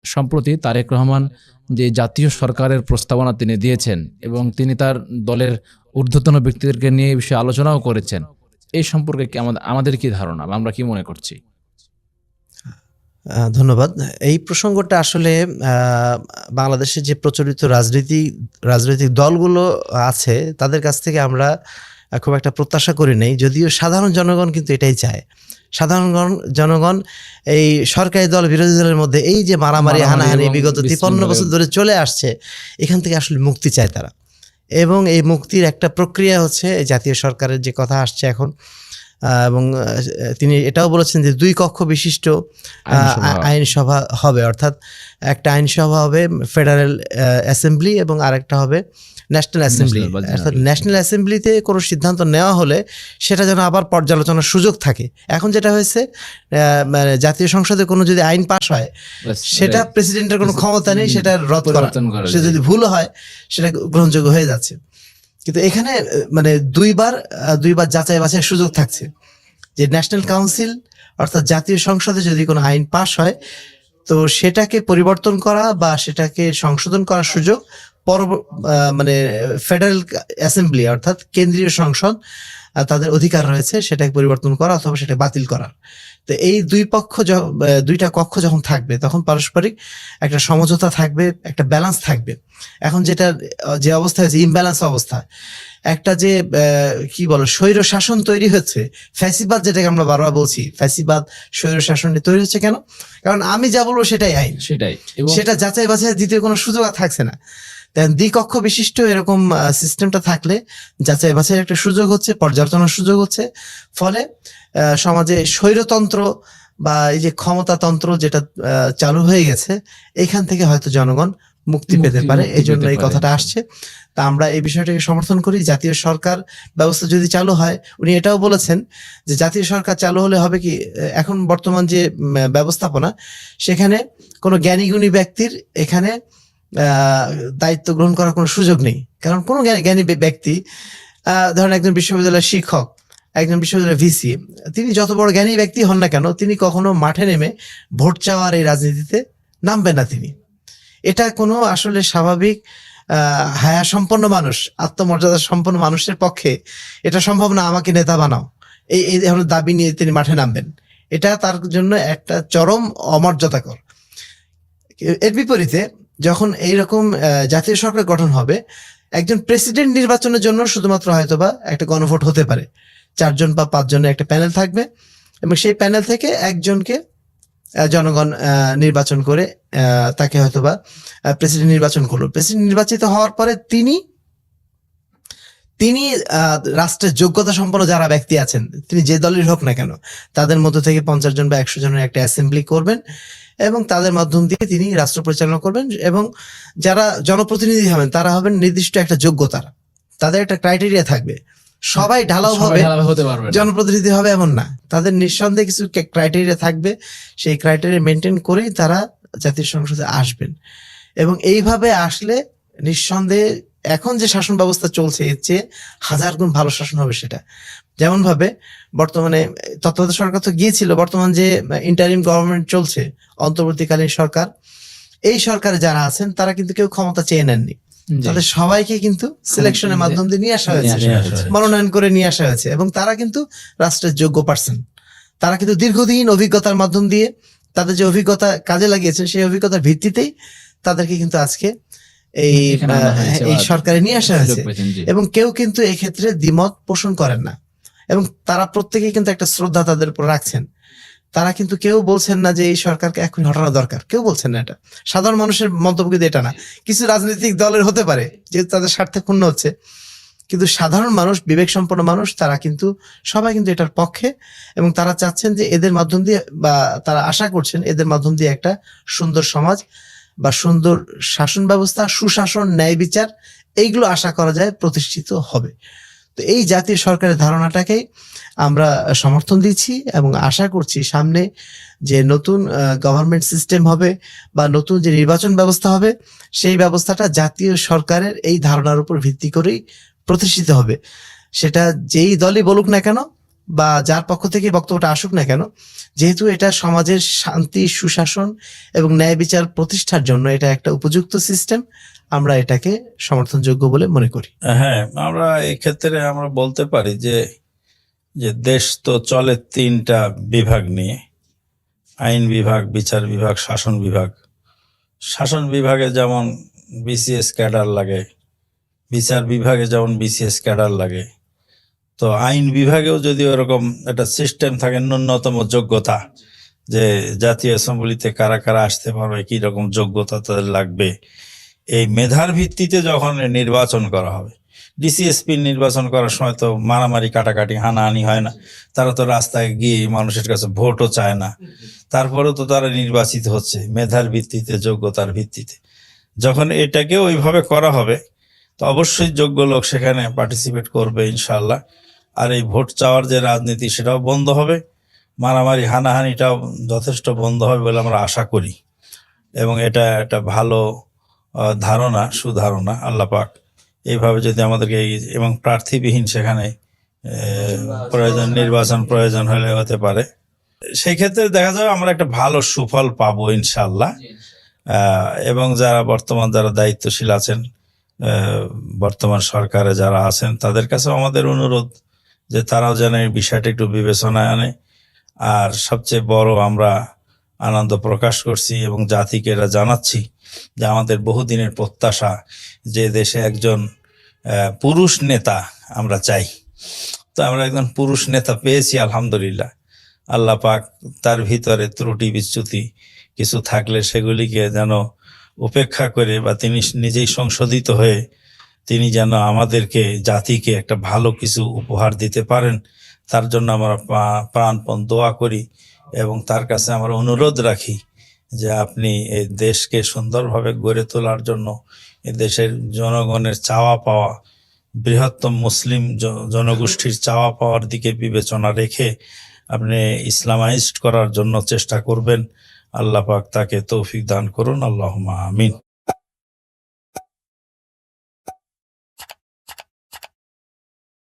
সম্প্রতি তারেক রহমান যে জাতীয় সরকারের প্রস্তাবনা তিনি দিয়েছেন এবং তিনি তার দলের ঊর্ধ্বতন ব্যক্তিদেরকে নিয়ে এই বিষয়ে আলোচনাও করেছেন, এই সম্পর্কে কি আমাদের কি ধারণা বা আমরা কি মনে করছি? ধন্যবাদ। এই প্রসঙ্গটা আসলে বাংলাদেশে যে প্রচলিত রাজনৈতিক দলগুলো আছে তাদের কাছ থেকে আমরা খুব একটা প্রত্যাশা করি নাই, যদিও সাধারণ জনগণ কিন্তু এটাই চায়। সাধারণ জনগণ এই সরকারি দল বিরোধী দলের মধ্যে এই যে মারামারি হানাহানি বিগত 53 বছর ধরে চলে আসছে, এখান থেকে আসলে মুক্তি চায় তারা। এবং এই মুক্তির একটা প্রক্রিয়া হচ্ছে জাতীয় সরকারের যে কথা আসছে এখন, এবং তিনি এটাও বলেছেন যে 2 কক্ষ বিশিষ্ট আইনসভা হবে, অর্থাৎ একটা আইনসভা হবে ফেডারেল অ্যাসেম্বলি এবং আরেকটা হবে ন্যাশনাল অ্যাসেম্বলি। অর্থাৎ ন্যাশনাল অ্যাসেম্বলিতে কোনো সিদ্ধান্ত নেওয়া হলে সেটা যেন আবার পর্যালোচনার সুযোগ থাকে। এখন যেটা হয়েছে, মানে জাতীয় সংসদে কোনো যদি আইন পাস হয় সেটা প্রেসিডেন্টের কোনো ক্ষমতা নেই সেটা রদ করা, সে যদি ভুল হয় সেটা গ্রহণযোগ্য হয়ে যাচ্ছে। কিন্তু এখানে মানে দুইবার যাচাই বাছাইয়ের সুযোগ থাকছে, যে ন্যাশনাল কাউন্সিল অর্থাৎ জাতীয় সংসদে যদি কোনো আইন পাস হয় তো সেটাকে পরিবর্তন করা বা সেটাকে সংশোধন করার সুযোগ মানে ফেডারেল অ্যাসেম্বলি অর্থাৎ কেন্দ্রীয় সংসদ তাদের অধিকার রয়েছে সেটাকে পরিবর্তন করা অথবা সেটা বাতিল করার। তো এই দুইটা কক্ষ যখন থাকবে তখন পারস্পরিক একটা সমঝোতা থাকবে, একটা ব্যালেন্স থাকবে। এখন যে অবস্থা হয়েছে ইমব্যালেন্স অবস্থা, একটা যে কি বলো স্বৈর শাসন তৈরি হচ্ছে, ফ্যাসিবাদ যেটাকে আমরা বারবার বলছি, ফ্যাসিবাদ স্বৈর শাসন তৈরি হচ্ছে কেন? কারণ আমি যা বলবো সেটাই আইন, সেটা যাচাই বাছাই দ্বিতীয় কোনো সুযোগ আর থাকছে না। দ্বিকক্ষ বিশিষ্ট এরকম সিস্টেমটা থাকলে যাচাই বাছাইয়ের একটা সুযোগ হচ্ছে, পর্যালোচনার সুযোগ হচ্ছে, ফলে সমাজে স্বৈরতন্ত্র বা এই যে ক্ষমতাতন্ত্র যেটা চালু হয়ে গেছে এখান থেকে হয়তো জনগণ মুক্তি পেতে পারে। এই জন্য এই কথাটা আসছে। তা আমরা এই বিষয়টাকে সমর্থন করি। জাতীয় সরকার ব্যবস্থা যদি চালু হয়, উনি এটাও বলেছেন যে জাতীয় সরকার চালু হলে হবে কি, এখন বর্তমান যে ব্যবস্থাপনা সেখানে কোনো জ্ঞানী ব্যক্তির এখানে দায়িত্ব গ্রহণ করার কোনো সুযোগ নেই। কারণ কোনো জ্ঞানী ব্যক্তি, ধরেন একজন বিশ্ববিদ্যালয়ের শিক্ষক, একজন বিশ্ববিদ্যালয়ের ভিসি, তিনি যত বড় জ্ঞানী ব্যক্তি হন না কেন, তিনি কখনো মাঠে নেমে ভোট চাওয়ার এই রাজনীতিতে নামবেন না তিনি। এটা কোনো আসলে স্বাভাবিক হায়া সম্পন্ন মানুষ, আত্মমর্যাদা সম্পন্ন মানুষের পক্ষে এটা সম্ভব না। আমাকে নেতা বানাও, এই ধরনের দাবি নিয়ে তিনি মাঠে নামবেন, এটা তার জন্য একটা চরম অমর্যাদাকর। এর বিপরীতে যখন এইরকম জাতীয় সরকার গঠন হবে, একজন প্রেসিডেন্ট নির্বাচনের জন্য শুধুমাত্র হয়তোবা একটা গণভোট হতে পারে, 4 জন বা 5 জনের একটা প্যানেল থাকবে এবং সেই প্যানেল থেকে একজনকে জনগণ নির্বাচন করে তাকে হয়তোবা প্রেসিডেন্ট নির্বাচন করলো। প্রেসিডেন্ট নির্বাচিত হওয়ার পরে তিনি রাষ্ট্রের যোগ্যতা সম্পন্ন যারা ব্যক্তি আছেন, তিনি যে দলের হোক না কেন, তাদের মধ্য থেকে 50 জন বা 100 জনের একটা অ্যাসেম্বলি করবেন এবং তাদের মাধ্যম দিয়ে তিনি রাষ্ট্র পরিচালনা করবেন। এবং যারা জনপ্রতিনিধি হবেন তারা হবেন নির্দিষ্ট একটা যোগ্যতার, তাদের একটা ক্রাইটেরিয়া থাকবে। সবাই ঢালাও ভাবে জনপ্রতিনিধি হবে এমন না, তাদের নিঃসন্দেহে কিছু ক্রাইটেরিয়া থাকবে, সেই ক্রাইটেরিয়া মেনটেন করেই তারা জাতীয় সংসদে আসবেন। এবং এইভাবে আসলে নিঃসন্দেহে এখন যে শাসন ব্যবস্থা চলছে এর চেয়ে 1000 গুণ ভালো শাসন হবে সেটা। যেমন ভাবে বর্তমানে তত্ত্বাবধায়ক সরকার তো গিয়েছিল, বর্তমান যে ইন্টারিম গভর্নমেন্ট চলছে, অন্তর্বর্তীকালীন সরকার, এই সরকারে যারা আছেন তারা কিন্তু কেউ ক্ষমতা চেয়ে নেননি, তাদের সবাইকে কিন্তু সিলেকশনের মাধ্যম দিয়ে নিয়ে আসা হয়েছে, মনোনয়ন করে নিয়ে আসা হয়েছে এবং তারা কিন্তু রাষ্ট্রের যোগ্য পার্সন। তারা কিন্তু দীর্ঘদিন অভিজ্ঞতার মাধ্যম দিয়ে তাদের যে অভিজ্ঞতা কাজে লাগিয়েছেন সেই অভিজ্ঞতার ভিত্তিতেই তাদেরকে কিন্তু আজকে এই সরকারে নিয়ে আসা হয়েছে। এবং কেউ কিন্তু এই ক্ষেত্রে দ্বিমত পোষণ করেন না এবং তারা প্রত্যেকেই কিন্তু একটা শ্রদ্ধা তাদের উপর রাখছেন। তারা কিন্তু কেউ বলছেন না যে এই সরকারকে এখন হটানো দরকার, কেউ বলছেন না। এটা সাধারণ মানুষের মন্তব্য কিন্তু এটা না। কিছু রাজনৈতিক দলের হতে পারে যেহেতু তাদের স্বার্থে ক্ষুণ্ণ হচ্ছে, কিন্তু সাধারণ মানুষ, বিবেক সম্পন্ন মানুষ, তারা কিন্তু সবাই কিন্তু এটার পক্ষে এবং তারা চাচ্ছেন যে এদের মাধ্যম দিয়ে, বা তারা আশা করছেন এদের মাধ্যম দিয়ে একটা সুন্দর সমাজ বা সুন্দর শাসন ব্যবস্থা, সুশাসন, ন্যায় বিচার, এইগুলো আশা করা যায় প্রতিষ্ঠিত হবে। তো এই জাতীয় সরকারের ধারণাটাকেই আমরা সমর্থন দিচ্ছি এবং আশা করছি সামনে যে নতুন গভর্নমেন্ট সিস্টেম হবে বা নতুন যে নির্বাচন ব্যবস্থা হবে, সেই ব্যবস্থাটা জাতীয় সরকারের এই ধারণার উপর ভিত্তি করেই প্রতিষ্ঠিত হবে। সেটা যেই দলই বলুক না কেন, বা যার পক্ষ থেকে বক্তব্যটা আসুক না কেন, যেহেতু এটা সমাজের শান্তি, সুশাসন এবং ন্যায় বিচার প্রতিষ্ঠার জন্য এটা একটা উপযুক্ত সিস্টেম, আমরা এটাকে সমর্থনযোগ্য বলে মনে করি। হ্যাঁ, আমরা এই ক্ষেত্রে আমরা বলতে পারি যে যে দেশ তো চলে তিনটা বিভাগ নিয়ে, আইন বিভাগ, বিচার বিভাগ, শাসন বিভাগ। শাসন বিভাগে যেমন বিসিএস ক্যাডার লাগে, বিচার বিভাগে যেমন বিসিএস ক্যাডার লাগে, তো আইন বিভাগেও যদি ওরকম একটা সিস্টেম থাকে, ন্যূনতম যোগ্যতা, যে জাতীয় অ্যাসেম্বলিতে কারা কারা আসতে পারবে, কি রকম যোগ্যতা তাদের লাগবে, এই মেধার ভিত্তিতে যখন নির্বাচন করা হবে। ডিসিএসপি নির্বাচন করার সময় তো মারামারি, কাটাকাটি, হানাহানি হয় না, তারা তো রাস্তায় গিয়ে মানুষের কাছে ভোটও চায় না, তারপরেও তো তারা নির্বাচিত হচ্ছে মেধার ভিত্তিতে, যোগ্যতার ভিত্তিতে। যখন এটাকে ওইভাবে করা হবে তো অবশ্যই যোগ্য লোক সেখানে পার্টিসিপেট করবে ইনশাল্লাহ। আর এই ভোট চাওয়ার যে রাজনীতি সেটাও বন্ধ হবে, মারামারি হানাহানিটাও যথেষ্ট বন্ধ হবে বলে আমরা আশা করি। এবং এটা একটা ভালো ধারণা, সুধারণা। আল্লাহ পাক এইভাবে যদি আমাদেরকে এবং প্রার্থীবিহীন সেখানে প্রয়োজন, নির্বাচন প্রয়োজন হলে হতে পারে, সেই ক্ষেত্রে দেখা যাবে আমরা একটা ভালো সুফল পাবো ইনশাল্লাহ। এবং যারা দায়িত্বশীল আছেন, বর্তমান সরকারে যারা আছেন, তাদের কাছেও আমাদের অনুরোধ যে তারাও যেন এই বিষয়টা একটু বিবেচনায় আনে। আর সবচেয়ে বড় আমরা আনন্দ প্রকাশ করছি এবং জাতিকে এটা জানাচ্ছি যে আমাদের বহুদিনের প্রত্যাশা যে দেশে একজন পুরুষ নেতা আমরা চাই, তো আমরা একজন পুরুষ নেতা পেয়েছি আলহামদুলিল্লাহ। আল্লাহ পাক তার ভিতরে ত্রুটি বিচ্যুতি কিছু থাকলে সেগুলিকে যেন উপেক্ষা করে, বা তিনি নিজেই সংশোধিত হয়ে তিনি যেন আমাদেরকে, জাতিকে একটা ভালো কিছু উপহার দিতে পারেন, তার জন্য আমরা প্রাণপণ দোয়া করি এবং তার কাছে আমরা অনুরোধ রাখি যে আপনি এই দেশকে সুন্দরভাবে গড়ে তোলার জন্য, এই দেশের জনগণের চাওয়া পাওয়া, বৃহত্তম মুসলিম জনগোষ্ঠীর চাওয়া পাওয়ার দিকে বিবেচনা রেখে আপনি ইসলামাইজড করার জন্য চেষ্টা করবেন। আল্লাহ পাক তাকে তৌফিক দান করুন, আল্লাহুম্মা আমিন।